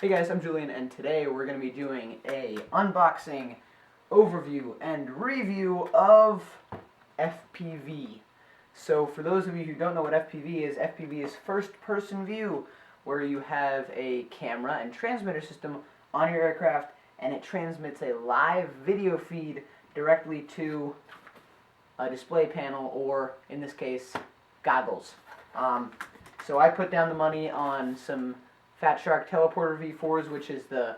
Hey guys, I'm Julian, and today we're going to be doing a unboxing, overview, and review of FPV. So for those of you who don't know what FPV is first-person view, where you have a camera and transmitter system on your aircraft, and it transmits a live video feed directly to a display panel, or in this case, goggles. So I put down the money on some Fatshark teleporter V4s, which is the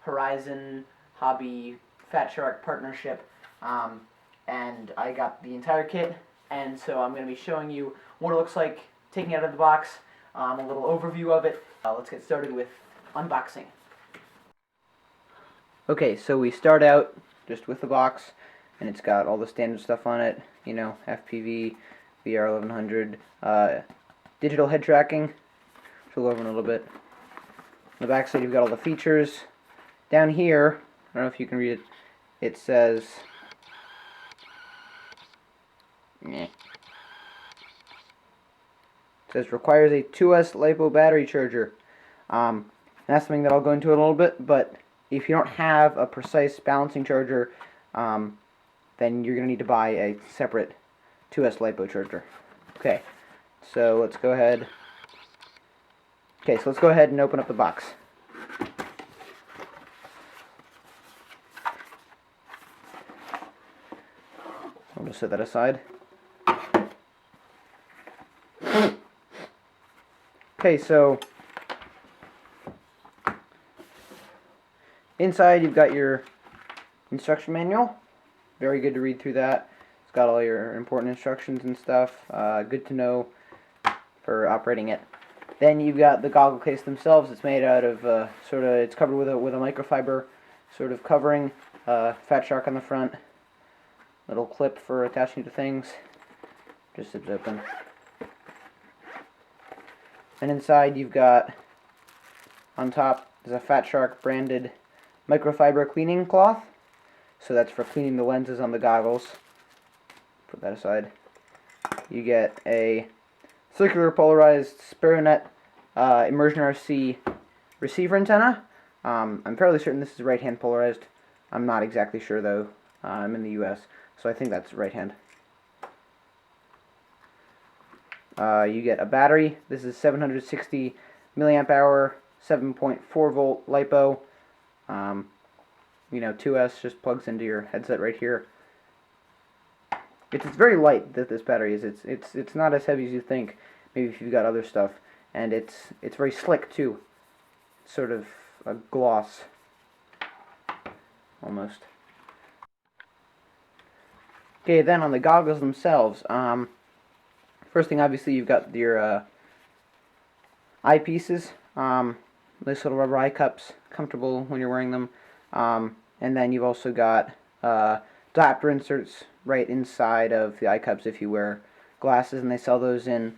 Horizon Hobby Fatshark partnership, and I got the entire kit, and so I'm going to be showing you what it looks like taking it out of the box, a little overview of it. Let's get started with unboxing. Okay, so we start out just with the box, and it's got all the standard stuff on it, you know, FPV, VR1100, digital head tracking, which we'll go over in a little bit. On the back side you've got all the features. Down here, I don't know if you can read it, it says, it says requires a 2S LiPo battery charger. And that's something that I'll go into in a little bit, but if you don't have a precise balancing charger, then you're going to need to buy a separate 2S LiPo charger. Okay, so let's go ahead. Okay, so let's go ahead and open up the box. I'll just set that aside. Okay, so inside you've got your instruction manual. Very good to read through that. It's got all your important instructions and stuff. Good to know for operating it. Then you've got the goggle case themselves. It's made out of it's covered with a microfiber sort of covering. Fatshark on the front. Little clip for attaching to things. Just zips open. And inside you've got, on top, there's a Fatshark branded microfiber cleaning cloth. So that's for cleaning the lenses on the goggles. Put that aside. You get a circular polarized SparrowNet Immersion RC receiver antenna. I'm fairly certain this is right-hand polarized. I'm not exactly sure though. I'm in the US, so I think that's right-hand. You get a battery. This is 760 milliamp hour, 7.4 volt LiPo. You know, 2S just plugs into your headset right here. It's very light, that this battery is. It's not as heavy as you think. Maybe if you've got other stuff, and it's very slick too. Sort of a gloss, almost. Okay, then on the goggles themselves, first thing obviously you've got your eyepieces. Nice little rubber eye cups, comfortable when you're wearing them. And then you've also got diopter inserts right inside of the eye cups if you wear glasses, and they sell those in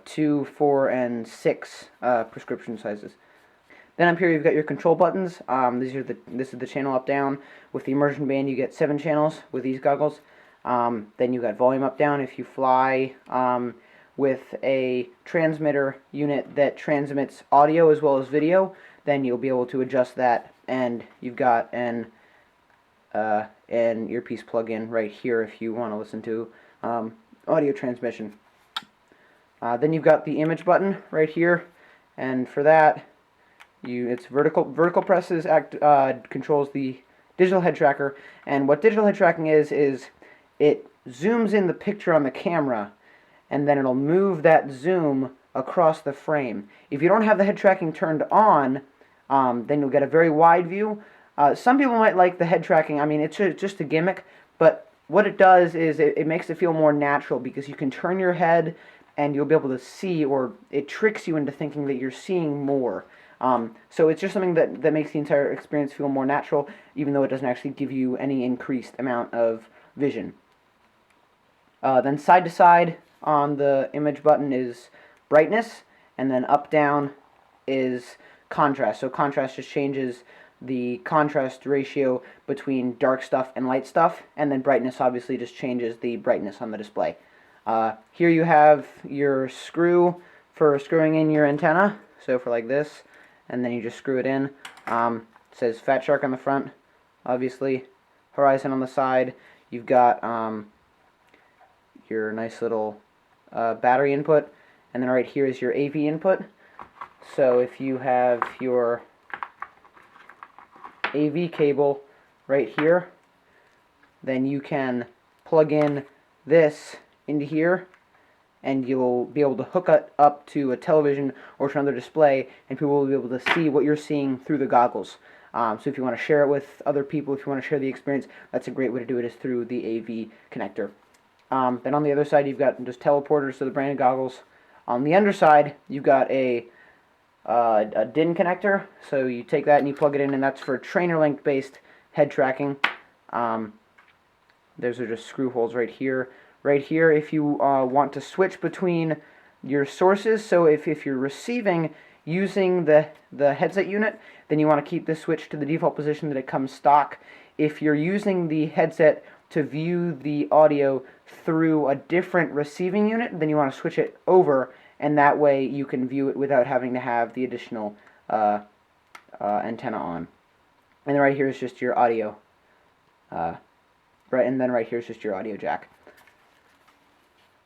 2, 4, and 6 prescription sizes. Then up here you've got your control buttons. This is the channel up down. With the immersion band you get 7 channels with these goggles. Then you've got volume up down. If you fly with a transmitter unit that transmits audio as well as video, then you'll be able to adjust that, and you've got an earpiece plug-in right here if you want to listen to audio transmission. Then you've got the image button right here, and for that, it's vertical presses controls the digital head tracker. And what digital head tracking is it zooms in the picture on the camera, and then it'll move that zoom across the frame. If you don't have the head tracking turned on, then you'll get a very wide view. Some people might like the head tracking. I mean, it's just a gimmick, but what it does is it makes it feel more natural, because you can turn your head and you'll be able to see, or it tricks you into thinking that you're seeing more. So it's just something that makes the entire experience feel more natural, even though it doesn't actually give you any increased amount of vision. Then side to side on the image button is brightness, and then up down is contrast. So contrast just changes the contrast ratio between dark stuff and light stuff, and then brightness obviously just changes the brightness on the display. Here you have your screw for screwing in your antenna, so for like this, and then you just screw it in. It says Fatshark on the front, obviously, Horizon on the side. You've got your nice little battery input, and then right here is your AV input. So if you have your AV cable right here, then you can plug in this into here, and you'll be able to hook it up to a television or to another display, and people will be able to see what you're seeing through the goggles. So if you want to share it with other people, if you want to share the experience, that's a great way to do it, is through the AV connector. Then on the other side, you've got just teleporters to the branded goggles. On the underside, you've got a DIN connector, so you take that and you plug it in, and that's for trainer link based head tracking. Those are just screw holes right here. Right here, if you want to switch between your sources, so if you're receiving using the headset unit, then you want to keep this switch to the default position that it comes stock. If you're using the headset to view the audio through a different receiving unit, then you want to switch it over, and that way you can view it without having to have the additional antenna on. And then right here is just your audio. And then right here is just your audio jack.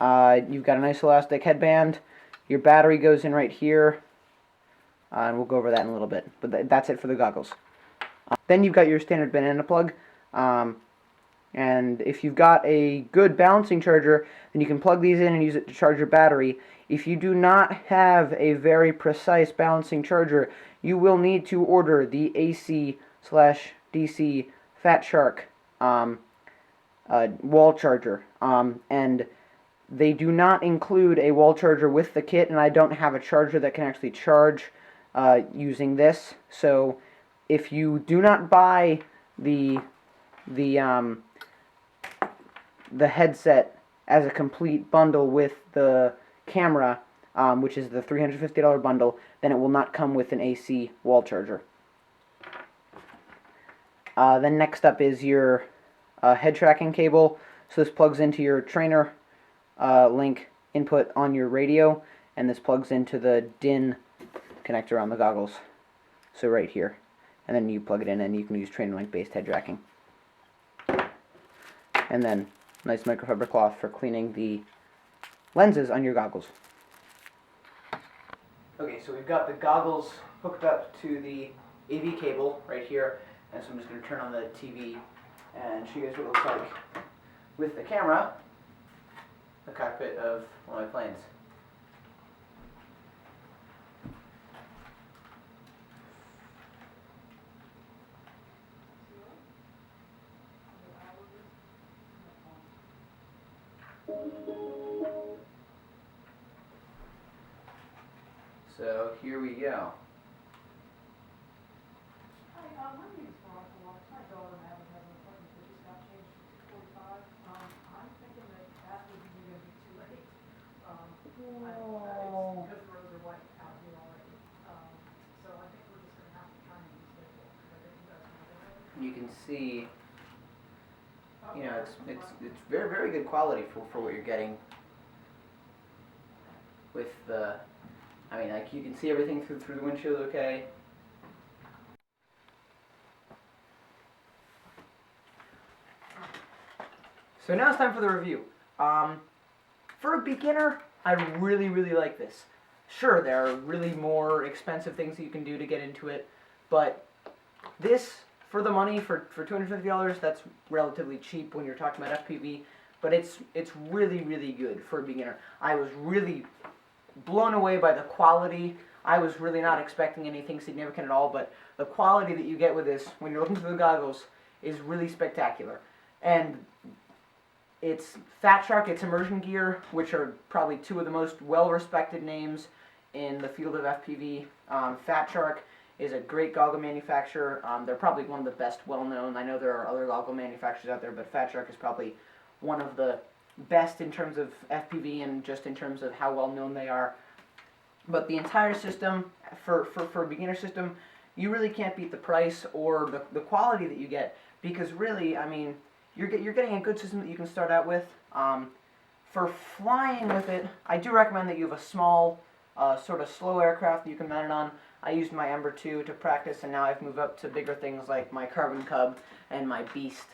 You've got a nice elastic headband. Your battery goes in right here. And we'll go over that in a little bit. But that's it for the goggles. Then you've got your standard banana plug. And if you've got a good balancing charger, then you can plug these in and use it to charge your battery. If you do not have a very precise balancing charger, you will need to order the AC/DC Fatshark wall charger. And they do not include a wall charger with the kit, and I don't have a charger that can actually charge using this. So if you do not buy the headset as a complete bundle with the camera, which is the $350 bundle, then it will not come with an AC wall charger. Then next up is your head tracking cable. So this plugs into your trainer link input on your radio, and this plugs into the DIN connector on the goggles. So right here. And then you plug it in and you can use trainer link based head tracking. And then nice microfiber cloth for cleaning the lenses on your goggles. Okay, so we've got the goggles hooked up to the AV cable right here, and so I'm just going to turn on the TV and show you guys what it looks like with the camera, the cockpit of one of my planes. So here we go. Hi, my name is Veronica. My daughter Madeline has an appointment that just got changed to 45. I'm thinking that would be going to be too late. It's because the roads are white out here already. So I think we're just going to have to try and reschedule. But if you guys want to go ahead. You can see, you know, it's very, very good quality for what you're getting with the, I mean, like, you can see everything through the windshield okay. So now it's time for the review. For a beginner, I really, really like this. Sure, there are really more expensive things that you can do to get into it, but this, for the money, for $250, that's relatively cheap when you're talking about FPV, but it's really, really good for a beginner. I was really blown away by the quality. I was really not expecting anything significant at all, but the quality that you get with this when you're looking through the goggles is really spectacular. And it's Fatshark, it's Immersion gear, which are probably two of the most well-respected names in the field of FPV. Fatshark is a great goggle manufacturer. They're probably one of the best well-known. I know there are other goggle manufacturers out there, but Fatshark is probably one of the best in terms of FPV and just in terms of how well-known they are. But the entire system, for a beginner system, you really can't beat the price or the quality that you get, because really, I mean, you're getting a good system that you can start out with. For flying with it, I do recommend that you have a small, sort of slow aircraft that you can mount it on. I used my Ember 2 to practice, and now I've moved up to bigger things like my Carbon Cub and my Beast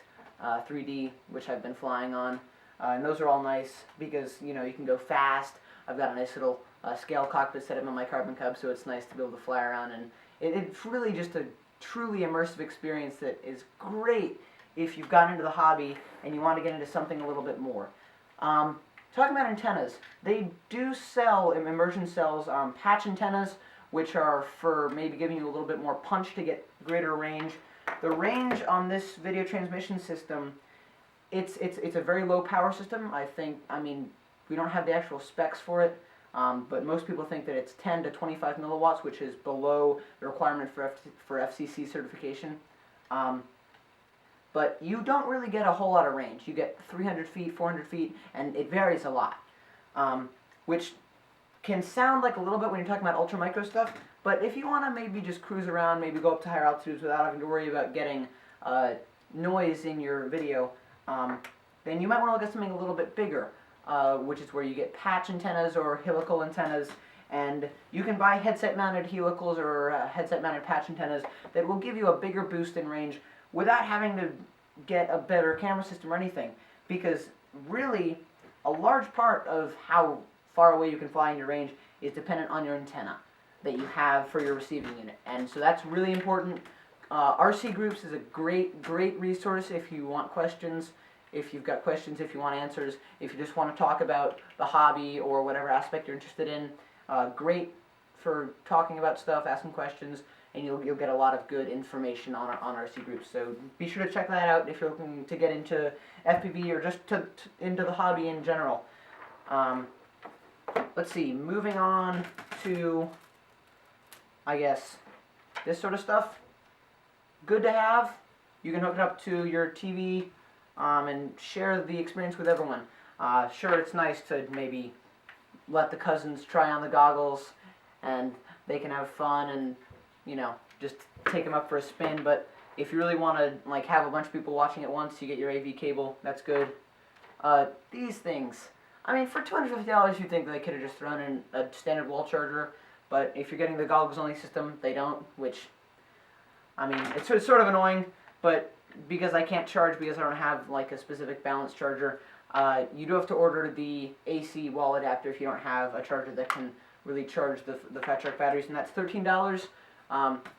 3D, which I've been flying on. And those are all nice because, you know, you can go fast. I've got a nice little scale cockpit set up on my Carbon Cub, so it's nice to be able to fly around. And it's really just a truly immersive experience that is great if you've gotten into the hobby and you want to get into something a little bit more. Talking about antennas, they do sell, Immersion sells patch antennas, which are for maybe giving you a little bit more punch to get greater range. The range on this video transmission system, it's a very low power system. I mean, we don't have the actual specs for it, but most people think that it's 10 to 25 milliwatts, which is below the requirement for FCC certification. But you don't really get a whole lot of range. You get 300 feet, 400 feet, and it varies a lot, which can sound like a little bit when you're talking about ultra micro stuff, but if you want to maybe just cruise around, maybe go up to higher altitudes without having to worry about getting noise in your video, then you might want to look at something a little bit bigger, which is where you get patch antennas or helical antennas, and you can buy headset-mounted helicals or headset-mounted patch antennas that will give you a bigger boost in range without having to get a better camera system or anything, because really a large part of how far away you can fly in your range is dependent on your antenna that you have for your receiving unit, and so that's really important. RC Groups is a great resource if you want questions, if you've got questions, if you want answers, if you just want to talk about the hobby or whatever aspect you're interested in. Great for talking about stuff, asking questions, and you'll get a lot of good information on RC Groups. So be sure to check that out if you're looking to get into FPV or just into the hobby in general. Let's see, moving on to, I guess, this sort of stuff. Good to have. You can hook it up to your TV and share the experience with everyone. Sure, it's nice to maybe let the cousins try on the goggles and they can have fun and, you know, just take them up for a spin, but if you really want to like have a bunch of people watching at once, you get your AV cable, that's good. These things, I mean, for $250 you'd think they could have just thrown in a standard wall charger, but if you're getting the goggles only system, they don't, which, I mean, it's sort of annoying, but because I can't charge because I don't have like a specific balance charger, you do have to order the AC wall adapter if you don't have a charger that can really charge the Fatshark batteries, and that's $13.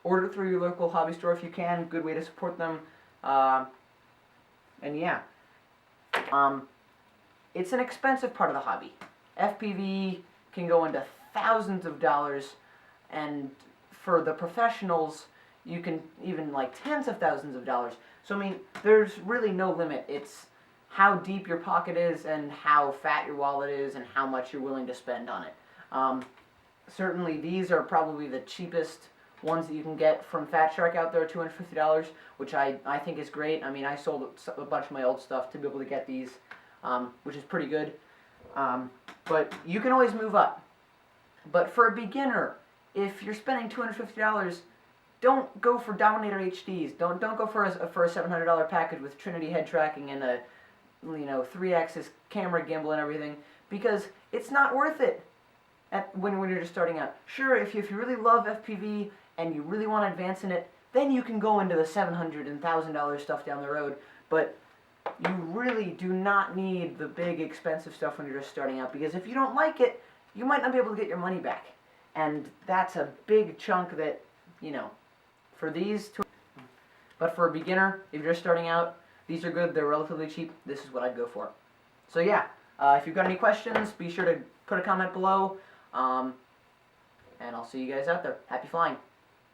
Order through your local hobby store if you can, good way to support them, and yeah. It's an expensive part of the hobby. FPV can go into thousands of dollars, and for the professionals, you can even like tens of thousands of dollars. So I mean, there's really no limit. It's how deep your pocket is and how fat your wallet is and how much you're willing to spend on it. Certainly these are probably the cheapest ones that you can get from Fatshark out there, $250, which I think is great. I mean, I sold a bunch of my old stuff to be able to get these, which is pretty good. But you can always move up. But for a beginner, if you're spending $250, don't go for Dominator HDs. Don't go for a $700 package with Trinity head tracking and a 3-axis camera gimbal and everything, because it's not worth it when you're just starting out. Sure, if you really love FPV and you really want to advance in it, then you can go into the $700 and $1,000 stuff down the road. But you really do not need the big expensive stuff when you're just starting out, because if you don't like it, you might not be able to get your money back. And that's a big chunk that, for these two. But for a beginner, if you're just starting out, these are good, they're relatively cheap, this is what I'd go for. So yeah, if you've got any questions, be sure to put a comment below, and I'll see you guys out there. Happy flying.